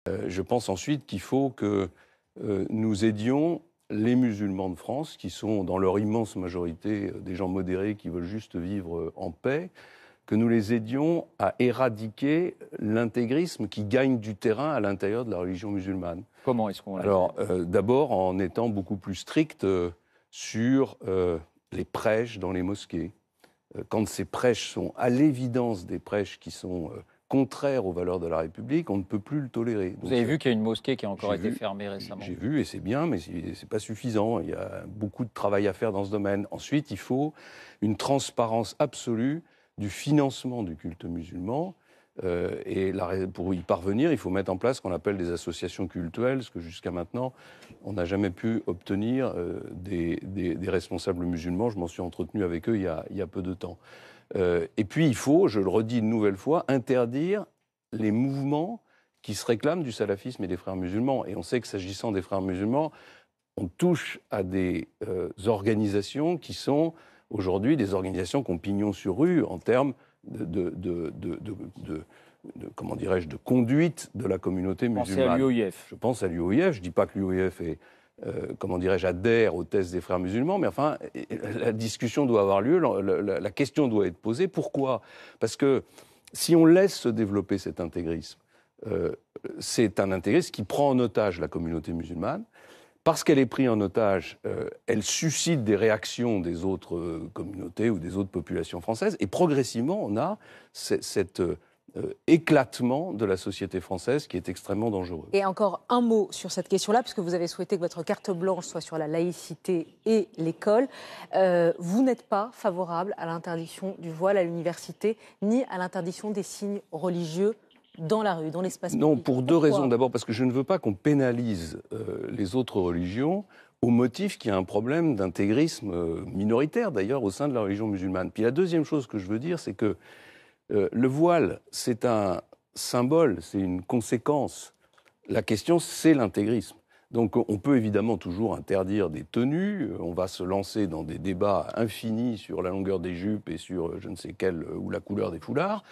Je pense ensuite qu'il faut que nous aidions les musulmans de France, qui sont dans leur immense majorité des gens modérés qui veulent juste vivre en paix, que nous les aidions à éradiquer l'intégrisme qui gagne du terrain à l'intérieur de la religion musulmane. Comment est-ce qu'on Alors, d'abord en étant beaucoup plus strict sur les prêches dans les mosquées. Quand ces prêches sont à l'évidence des prêches qui sont contraires aux valeurs de la République, on ne peut plus le tolérer. Vous avez vu qu'il y a une mosquée qui a encore été fermée récemment. J'ai vu, et c'est bien, mais ce n'est pas suffisant. Il y a beaucoup de travail à faire dans ce domaine. Ensuite, il faut une transparence absolue du financement du culte musulman. Pour y parvenir, il faut mettre en place ce qu'on appelle des associations cultuelles, ce que jusqu'à maintenant, on n'a jamais pu obtenir des responsables musulmans. Je m'en suis entretenu avec eux il y a peu de temps. Et puis, il faut, je le redis une nouvelle fois, interdire les mouvements qui se réclament du salafisme et des frères musulmans. Et on sait que s'agissant des frères musulmans, on touche à des organisations qui sont aujourd'hui des organisations qui ont pignon sur rue en termes comment dirais-je, de conduite de la communauté musulmane. Pensez à l'UOIF. Je pense à l'UOIF. Je ne dis pas que l'UOIF est, comment dirais-je, adhère aux thèses des frères musulmans, mais enfin, la discussion doit avoir lieu, la question doit être posée. Pourquoi ? Parce que si on laisse se développer cet intégrisme, c'est un intégrisme qui prend en otage la communauté musulmane. Parce qu'elle est prise en otage, elle suscite des réactions des autres communautés ou des autres populations françaises. Et progressivement, on a cet éclatement de la société française qui est extrêmement dangereux. Et encore un mot sur cette question-là, puisque vous avez souhaité que votre carte blanche soit sur la laïcité et l'école. Vous n'êtes pas favorable à l'interdiction du voile à l'université, ni à l'interdiction des signes religieux dans la rue, dans l'espace public. Non, pour deux raisons. D'abord parce que je ne veux pas qu'on pénalise les autres religions au motif qu'il y a un problème d'intégrisme minoritaire, d'ailleurs, au sein de la religion musulmane. Puis la deuxième chose que je veux dire, c'est que le voile, c'est un symbole, c'est une conséquence. La question, c'est l'intégrisme. Donc on peut évidemment toujours interdire des tenues, on va se lancer dans des débats infinis sur la longueur des jupes et sur je ne sais quelle, ou la couleur des foulards.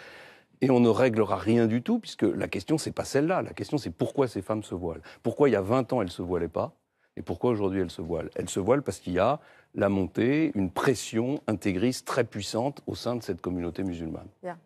Et on ne réglera rien du tout, puisque la question, c'est pas celle-là. La question, c'est pourquoi ces femmes se voilent. Pourquoi il y a 20 ans, elles ne se voilaient pas, et pourquoi aujourd'hui, elles se voilent. Elles se voilent parce qu'il y a la montée, une pression intégriste très puissante au sein de cette communauté musulmane. Bien.